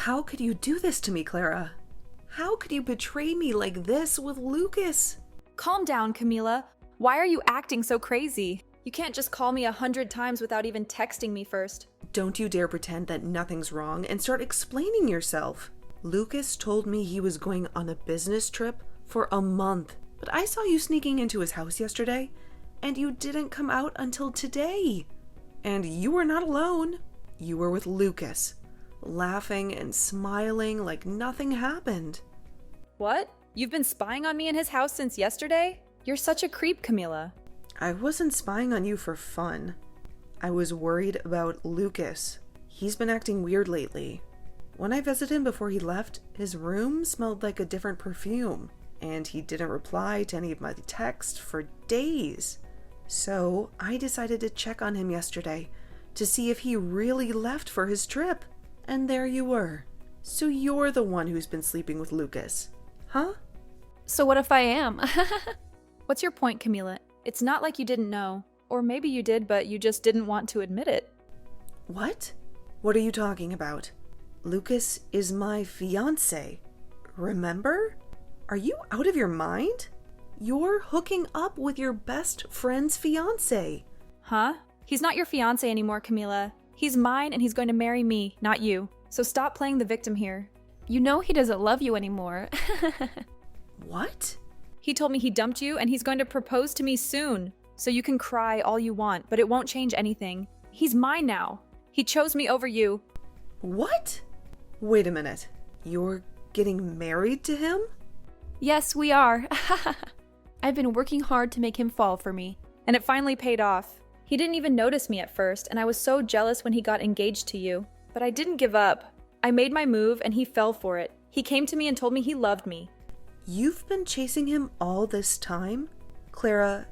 How could you do this to me, Clara? How could you betray me like this with Lucas? Calm down, Camila. Why are you acting so crazy? You can't just call me 100 times without even texting me first. Don't you dare pretend that nothing's wrong and start explaining yourself. Lucas told me he was going on a business trip for a month, but I saw you sneaking into his house yesterday, and you didn't come out until today. And you were not alone. You were with Lucas, laughing and smiling like nothing happened. What? You've been spying on me in his house since yesterday? You're such a creep, Camila. I wasn't spying on you for fun. I was worried about Lucas. He's been acting weird lately. When I visited him before he left, his room smelled like a different perfume, and he didn't reply to any of my texts for days. So I decided to check on him yesterday to see if he really left for his trip. And there you were. So you're the one who's been sleeping with Lucas, huh? So what if I am? What's your point, Camila? It's not like you didn't know. Or maybe you did, but you just didn't want to admit it. What? What are you talking about? Lucas is my fiancé. Remember? Are you out of your mind? You're hooking up with your best friend's fiancé. Huh? He's not your fiancé anymore, Camila. He's mine and he's going to marry me, not you. So stop playing the victim here. You know he doesn't love you anymore. What? He told me he dumped you and he's going to propose to me soon. So you can cry all you want, but it won't change anything. He's mine now. He chose me over you. What? Wait a minute. You're getting married to him? Yes, we are. I've been working hard to make him fall for me. And it finally paid off. He didn't even notice me at first, and I was so jealous when he got engaged to you. But I didn't give up. I made my move and he fell for it. He came to me and told me he loved me. You've been chasing him all this time? Clara,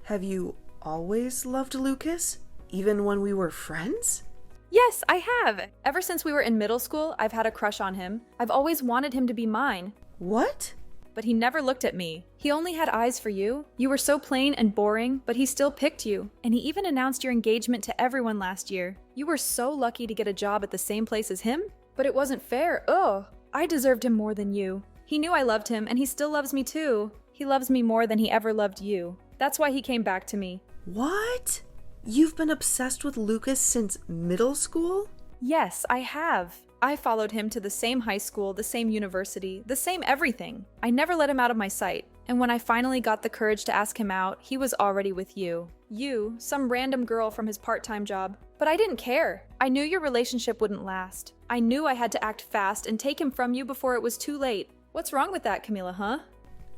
have you always loved Lucas? Even when we were friends? Yes, I have. Ever since we were in middle school, I've had a crush on him. I've always wanted him to be mine. What? But he never looked at me. He only had eyes for you. You were so plain and boring, but he still picked you. And he even announced your engagement to everyone last year. You were so lucky to get a job at the same place as him. But it wasn't fair. Ugh. I deserved him more than you. He knew I loved him, and he still loves me too. He loves me more than he ever loved you. That's why he came back to me. What? You've been obsessed with Lucas since middle school? Yes, I have. I followed him to the same high school, the same university, the same everything. I never let him out of my sight. And when I finally got the courage to ask him out, he was already with you. You, some random girl from his part-time job. But I didn't care. I knew your relationship wouldn't last. I knew I had to act fast and take him from you before it was too late. What's wrong with that, Camila, huh?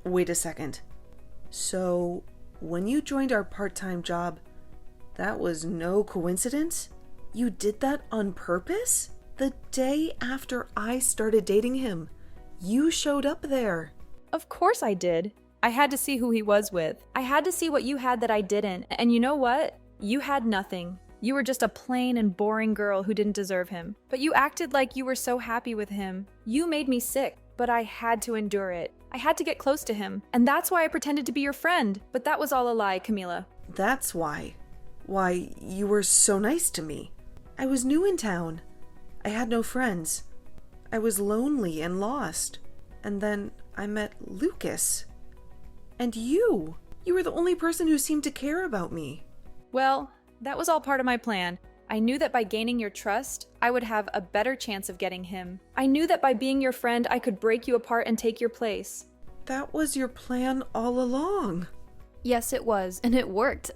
Wait a second. So, when you joined our part-time job, that was no coincidence? You did that on purpose? The day after I started dating him, you showed up there. Of course I did. I had to see who he was with. I had to see what you had that I didn't. And you know what? You had nothing. You were just a plain and boring girl who didn't deserve him. But you acted like you were so happy with him. You made me sick, but I had to endure it. I had to get close to him. And that's why I pretended to be your friend. But that was all a lie, Camila. That's why. Why, you were so nice to me. I was new in town. I had no friends. I was lonely and lost. And then I met Lucas. And you. You were the only person who seemed to care about me. Well, that was all part of my plan. I knew that by gaining your trust, I would have a better chance of getting him. I knew that by being your friend, I could break you apart and take your place. That was your plan all along. Yes, it was, and it worked.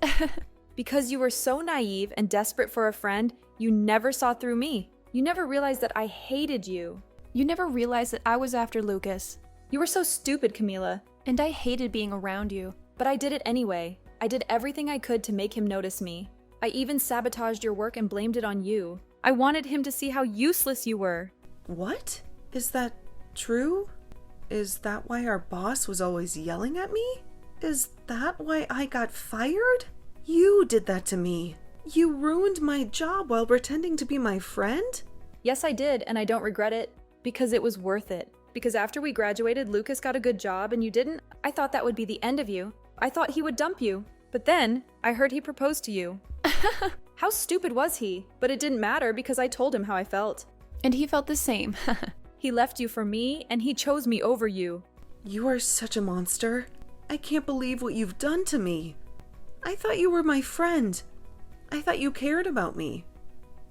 Because you were so naive and desperate for a friend, you never saw through me. You never realized that I hated you. You never realized that I was after Lucas. You were so stupid, Camila, and I hated being around you. But I did it anyway. I did everything I could to make him notice me. I even sabotaged your work and blamed it on you. I wanted him to see how useless you were. What? Is that true? Is that why our boss was always yelling at me? Is that why I got fired? You did that to me. You ruined my job while pretending to be my friend? Yes, I did, and I don't regret it. Because it was worth it. Because after we graduated, Lucas got a good job and you didn't. I thought that would be the end of you. I thought he would dump you. But then, I heard he proposed to you. How stupid was he? But it didn't matter because I told him how I felt. And he felt the same. He left you for me, and he chose me over you. You are such a monster. I can't believe what you've done to me. I thought you were my friend. I thought you cared about me.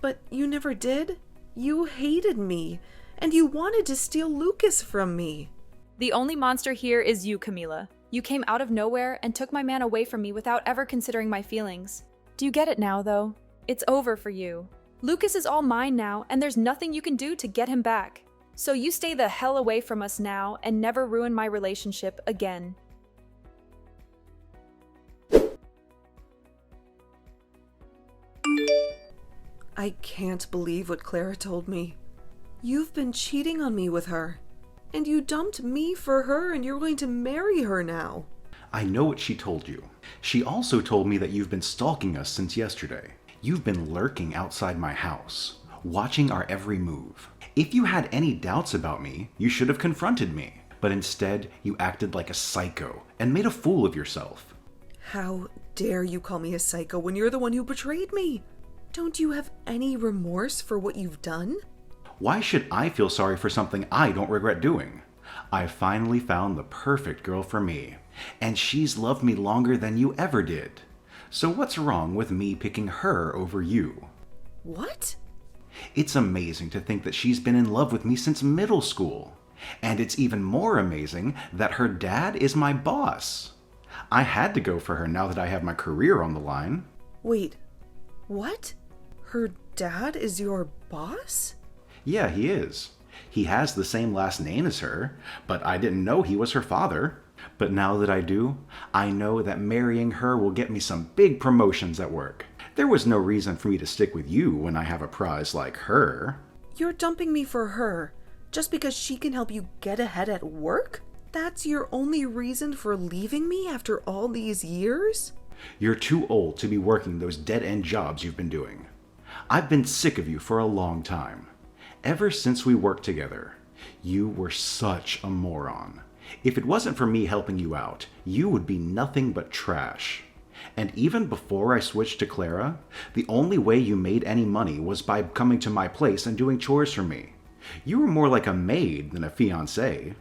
But you never did. You hated me, and you wanted to steal Lucas from me. The only monster here is you, Camila. You came out of nowhere and took my man away from me without ever considering my feelings. Do you get it now, though? It's over for you. Lucas is all mine now, and there's nothing you can do to get him back. So you stay the hell away from us now and never ruin my relationship again. I can't believe what Clara told me. You've been cheating on me with her. And you dumped me for her, and you're going to marry her now. I know what she told you. She also told me that you've been stalking us since yesterday. You've been lurking outside my house, watching our every move. If you had any doubts about me, you should have confronted me. But instead, you acted like a psycho and made a fool of yourself. How dare you call me a psycho when you're the one who betrayed me? Don't you have any remorse for what you've done? Why should I feel sorry for something I don't regret doing? I finally found the perfect girl for me, and she's loved me longer than you ever did. So what's wrong with me picking her over you? What? It's amazing to think that she's been in love with me since middle school. And it's even more amazing that her dad is my boss. I had to go for her now that I have my career on the line. Wait, what? Her dad is your boss? Yeah, he is. He has the same last name as her, but I didn't know he was her father. But now that I do, I know that marrying her will get me some big promotions at work. There was no reason for me to stick with you when I have a prize like her. You're dumping me for her, just because she can help you get ahead at work? That's your only reason for leaving me after all these years? You're too old to be working those dead-end jobs you've been doing. I've been sick of you for a long time. Ever since we worked together, you were such a moron. If it wasn't for me helping you out, you would be nothing but trash. And even before I switched to Clara, the only way you made any money was by coming to my place and doing chores for me. You were more like a maid than a fiancé.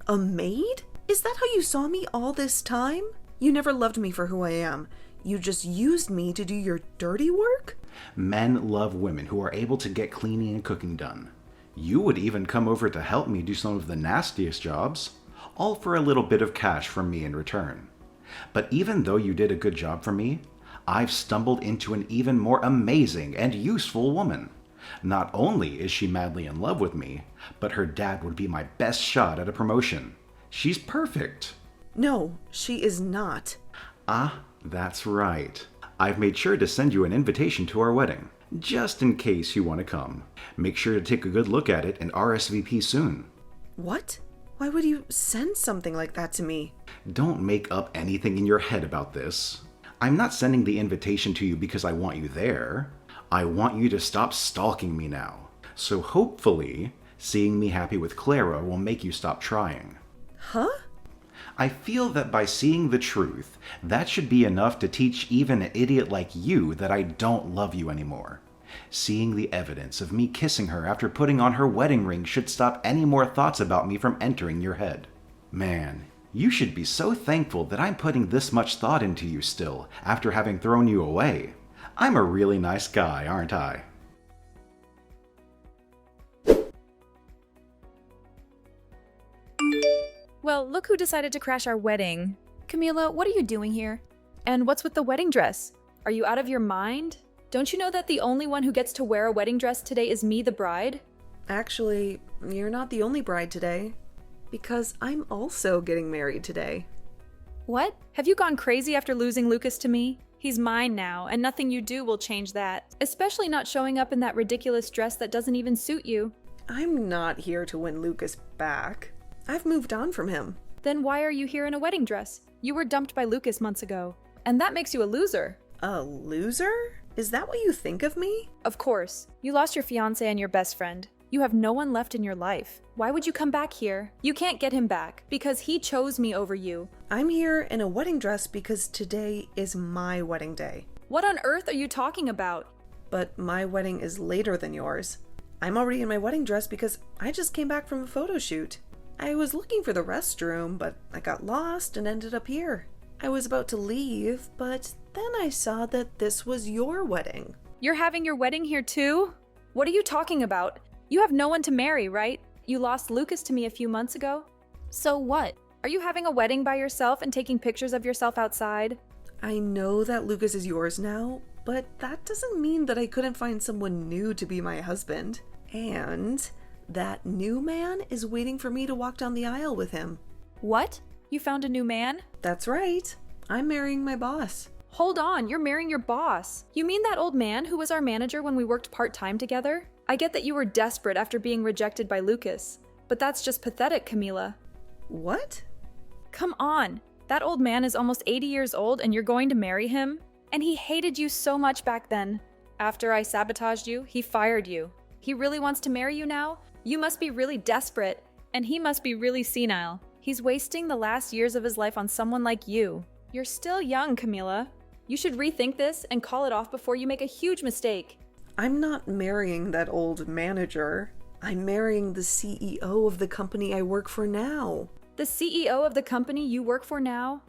A maid? Is that how you saw me all this time? You never loved me for who I am. You just used me to do your dirty work? Men love women who are able to get cleaning and cooking done. You would even come over to help me do some of the nastiest jobs, all for a little bit of cash from me in return. But even though you did a good job for me, I've stumbled into an even more amazing and useful woman. Not only is she madly in love with me, but her dad would be my best shot at a promotion. She's perfect. No, she is not. Ah, that's right. I've made sure to send you an invitation to our wedding, just in case you want to come. Make sure to take a good look at it and RSVP soon. What? Why would you send something like that to me? Don't make up anything in your head about this. I'm not sending the invitation to you because I want you there. I want you to stop stalking me now. So hopefully, seeing me happy with Clara will make you stop trying. Huh? I feel that by seeing the truth, that should be enough to teach even an idiot like you that I don't love you anymore. Seeing the evidence of me kissing her after putting on her wedding ring should stop any more thoughts about me from entering your head. Man, you should be so thankful that I'm putting this much thought into you still, after having thrown you away. I'm a really nice guy, aren't I? Well, look who decided to crash our wedding. Camila, what are you doing here? And what's with the wedding dress? Are you out of your mind? Don't you know that the only one who gets to wear a wedding dress today is me, the bride? Actually, you're not the only bride today. Because I'm also getting married today. What? Have you gone crazy after losing Lucas to me? He's mine now, and nothing you do will change that. Especially not showing up in that ridiculous dress that doesn't even suit you. I'm not here to win Lucas back. I've moved on from him. Then why are you here in a wedding dress? You were dumped by Lucas months ago. And that makes you a loser. A loser? Is that what you think of me? Of course. You lost your fiancé and your best friend. You have no one left in your life. Why would you come back here? You can't get him back, because he chose me over you. I'm here in a wedding dress because today is my wedding day. What on earth are you talking about? But my wedding is later than yours. I'm already in my wedding dress because I just came back from a photo shoot. I was looking for the restroom, but I got lost and ended up here. I was about to leave, but then I saw that this was your wedding. You're having your wedding here too? What are you talking about? You have no one to marry, right? You lost Lucas to me a few months ago. So what? Are you having a wedding by yourself and taking pictures of yourself outside? I know that Lucas is yours now, but that doesn't mean that I couldn't find someone new to be my husband. And that new man is waiting for me to walk down the aisle with him. What? You found a new man? That's right. I'm marrying my boss. Hold on, you're marrying your boss. You mean that old man who was our manager when we worked part-time together? I get that you were desperate after being rejected by Lucas, but that's just pathetic, Camila. What? Come on. That old man is almost 80 years old and you're going to marry him? And he hated you so much back then. After I sabotaged you, he fired you. He really wants to marry you now? You must be really desperate, and he must be really senile. He's wasting the last years of his life on someone like you. You're still young, Camila. You should rethink this and call it off before you make a huge mistake. I'm not marrying that old manager. I'm marrying the CEO of the company I work for now. The CEO of the company you work for now?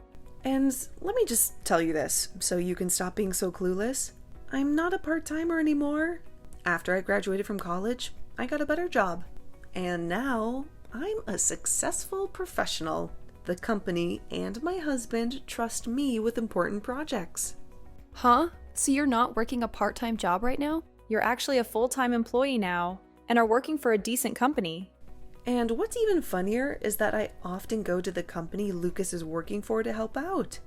And let me just tell you this, so you can stop being so clueless. I'm not a part-timer anymore. After I graduated from college, I got a better job. And now, I'm a successful professional. The company and my husband trust me with important projects. Huh? So you're not working a part-time job right now? You're actually a full-time employee now, and are working for a decent company. And what's even funnier is that I often go to the company Lucas is working for to help out.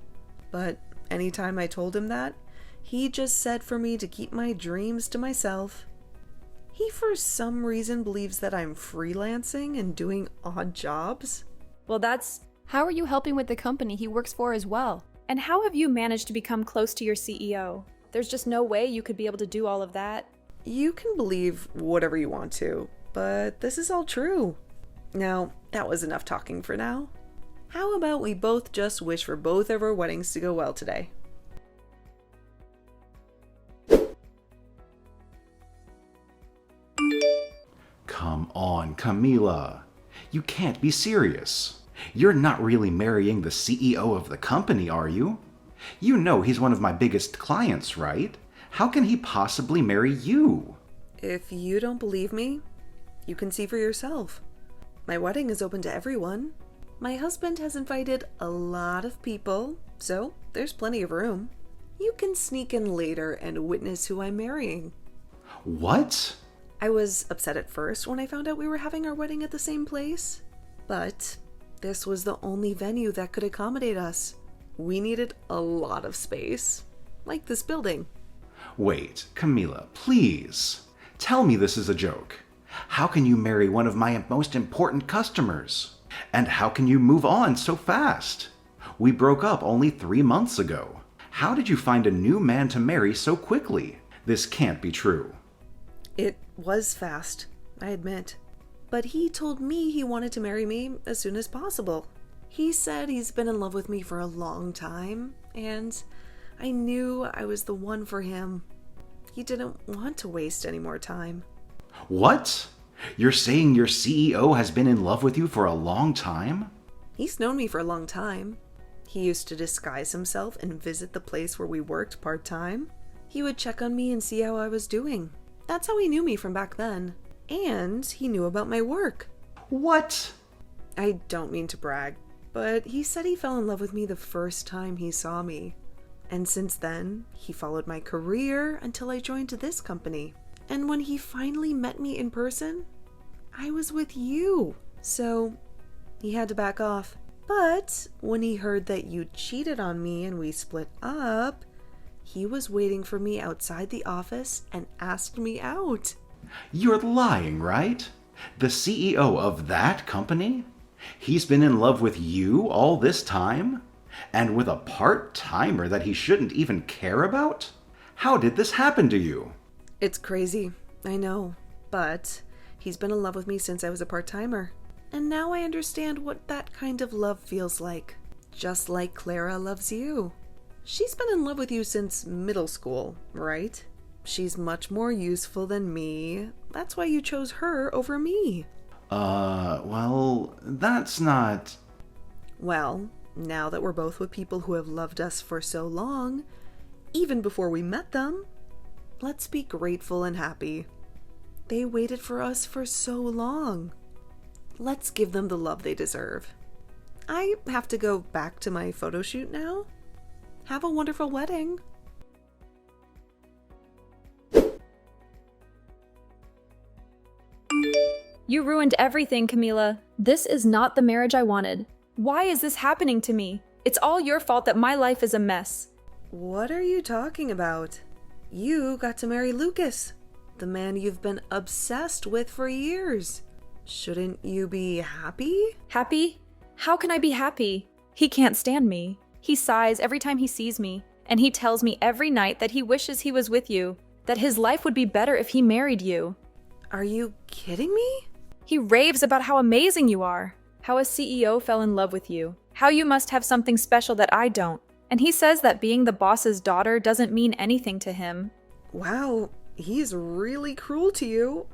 But anytime I told him that, he just said for me to keep my dreams to myself. He for some reason believes that I'm freelancing and doing odd jobs. Well, that's... How are you helping with the company he works for as well? And how have you managed to become close to your CEO? There's just no way you could be able to do all of that. You can believe whatever you want to, but this is all true. Now, that was enough talking for now. How about we both just wish for both of our weddings to go well today? Come on, Camila. You can't be serious. You're not really marrying the CEO of the company, are you? You know he's one of my biggest clients, right? How can he possibly marry you? If you don't believe me, you can see for yourself. My wedding is open to everyone. My husband has invited a lot of people, so there's plenty of room. You can sneak in later and witness who I'm marrying. What? I was upset at first when I found out we were having our wedding at the same place, but this was the only venue that could accommodate us. We needed a lot of space, like this building. Wait, Camila, please. Tell me this is a joke. How can you marry one of my most important customers? And how can you move on so fast? We broke up only 3 months ago. How did you find a new man to marry so quickly? This can't be true. It was fast, I admit. But he told me he wanted to marry me as soon as possible. He said he's been in love with me for a long time, and I knew I was the one for him. He didn't want to waste any more time. What? You're saying your CEO has been in love with you for a long time? He's known me for a long time. He used to disguise himself and visit the place where we worked part-time. He would check on me and see how I was doing. That's how he knew me from back then. And he knew about my work. What? I don't mean to brag, but he said he fell in love with me the first time he saw me. And since then, he followed my career until I joined this company. And when he finally met me in person, I was with you. So he had to back off. But when he heard that you cheated on me and we split up, he was waiting for me outside the office and asked me out. You're lying, right? The CEO of that company? He's been in love with you all this time? And with a part-timer that he shouldn't even care about? How did this happen to you? It's crazy, I know, but he's been in love with me since I was a part-timer. And now I understand what that kind of love feels like. Just like Clara loves you. She's been in love with you since middle school, right? She's much more useful than me. That's why you chose her over me. Well, that's not... Well, now that we're both with people who have loved us for so long, even before we met them, let's be grateful and happy. They waited for us for so long. Let's give them the love they deserve. I have to go back to my photo shoot now. Have a wonderful wedding. You ruined everything, Camila. This is not the marriage I wanted. Why is this happening to me? It's all your fault that my life is a mess. What are you talking about? You got to marry Lucas, the man you've been obsessed with for years. Shouldn't you be happy? Happy? How can I be happy? He can't stand me. He sighs every time he sees me, and he tells me every night that he wishes he was with you, that his life would be better if he married you. Are you kidding me? He raves about how amazing you are, how a CEO fell in love with you, how you must have something special that I don't. And he says that being the boss's daughter doesn't mean anything to him. Wow, he's really cruel to you.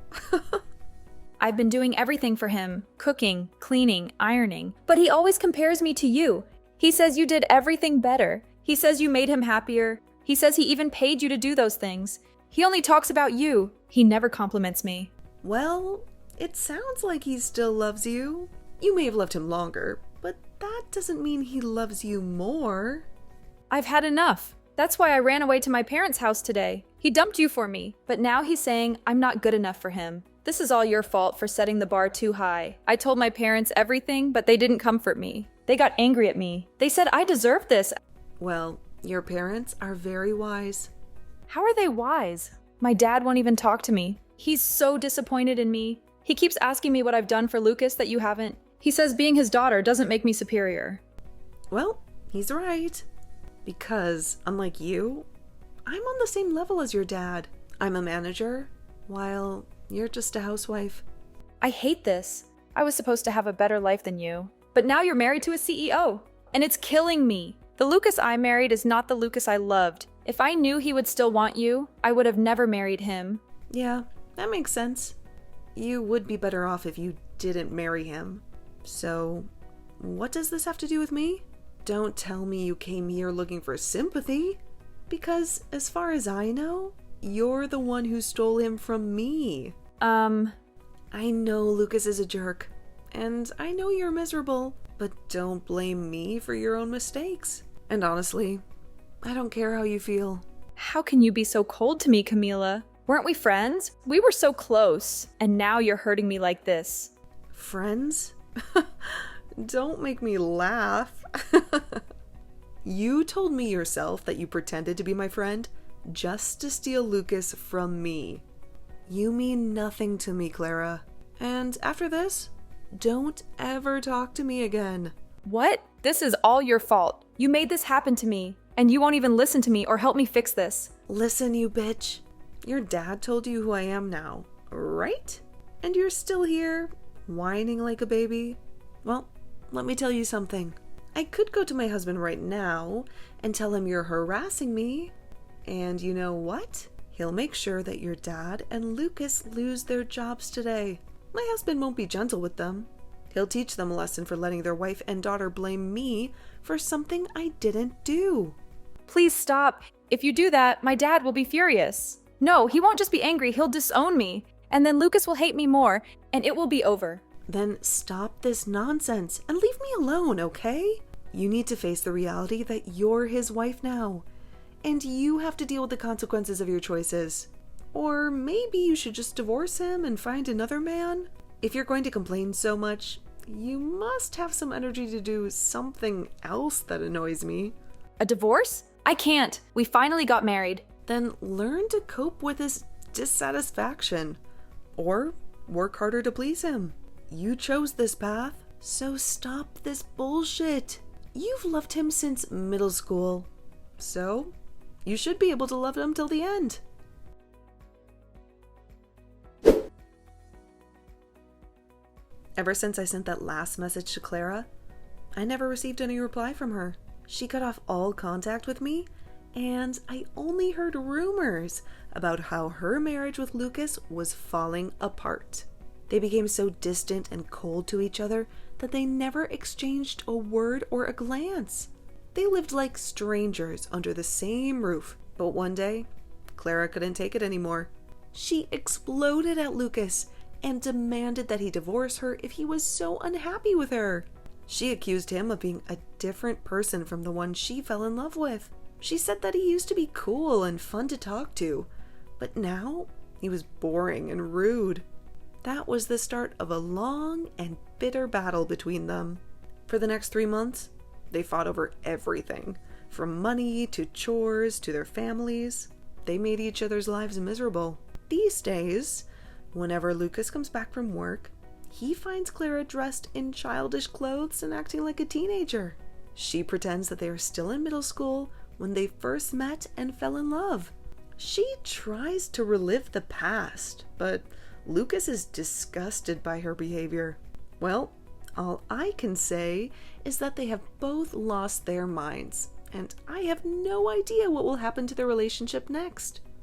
I've been doing everything for him, cooking, cleaning, ironing, but he always compares me to you. He says you did everything better. He says you made him happier. He says he even paid you to do those things. He only talks about you. He never compliments me. Well, it sounds like he still loves you. You may have loved him longer, but that doesn't mean he loves you more. I've had enough. That's why I ran away to my parents' house today. He dumped you for me, but now he's saying I'm not good enough for him. This is all your fault for setting the bar too high. I told my parents everything, but they didn't comfort me. They got angry at me. They said I deserved this. Well, your parents are very wise. How are they wise? My dad won't even talk to me. He's so disappointed in me. He keeps asking me what I've done for Lucas that you haven't. He says being his daughter doesn't make me superior. Well, he's right. Because, unlike you, I'm on the same level as your dad. I'm a manager, while you're just a housewife. I hate this. I was supposed to have a better life than you. But now you're married to a CEO. And it's killing me. The Lucas I married is not the Lucas I loved. If I knew he would still want you, I would have never married him. Yeah, that makes sense. You would be better off if you didn't marry him. So, what does this have to do with me? Don't tell me you came here looking for sympathy. Because, as far as I know, you're the one who stole him from me. I know Lucas is a jerk. And I know you're miserable. But don't blame me for your own mistakes. And honestly, I don't care how you feel. How can you be so cold to me, Camila? Weren't we friends? We were so close. And now you're hurting me like this. Friends? Don't make me laugh. You told me yourself that you pretended to be my friend just to steal Lucas from me. You mean nothing to me, Clara. And after this, don't ever talk to me again. What? This is all your fault. You made this happen to me, and you won't even listen to me or help me fix this. Listen, you bitch. Your dad told you who I am now, right? And you're still here, whining like a baby? Well, let me tell you something. I could go to my husband right now and tell him you're harassing me. And you know what? He'll make sure that your dad and Lucas lose their jobs today. My husband won't be gentle with them. He'll teach them a lesson for letting their wife and daughter blame me for something I didn't do. Please stop. If you do that, my dad will be furious. No, he won't just be angry, he'll disown me. And then Lucas will hate me more, and it will be over. Then stop this nonsense and leave me alone, okay? You need to face the reality that you're his wife now, and you have to deal with the consequences of your choices. Or maybe you should just divorce him and find another man? If you're going to complain so much, you must have some energy to do something else that annoys me. A divorce? I can't. We finally got married. Then learn to cope with his dissatisfaction. Or work harder to please him. You chose this path, so stop this bullshit. You've loved him since middle school. So, you should be able to love him till the end. Ever since I sent that last message to Clara, I never received any reply from her. She cut off all contact with me and I only heard rumors about how her marriage with Lucas was falling apart. They became so distant and cold to each other that they never exchanged a word or a glance. They lived like strangers under the same roof, but one day, Clara couldn't take it anymore. She exploded at Lucas and demanded that he divorce her if he was so unhappy with her. She accused him of being a different person from the one she fell in love with. She said that he used to be cool and fun to talk to, but now he was boring and rude. That was the start of a long and bitter battle between them. For the next 3 months, they fought over everything, from money to chores to their families. They made each other's lives miserable. These days, whenever Lucas comes back from work, he finds Clara dressed in childish clothes and acting like a teenager. She pretends that they are still in middle school when they first met and fell in love. She tries to relive the past, but Lucas is disgusted by her behavior. Well, all I can say is that they have both lost their minds, and I have no idea what will happen to their relationship next.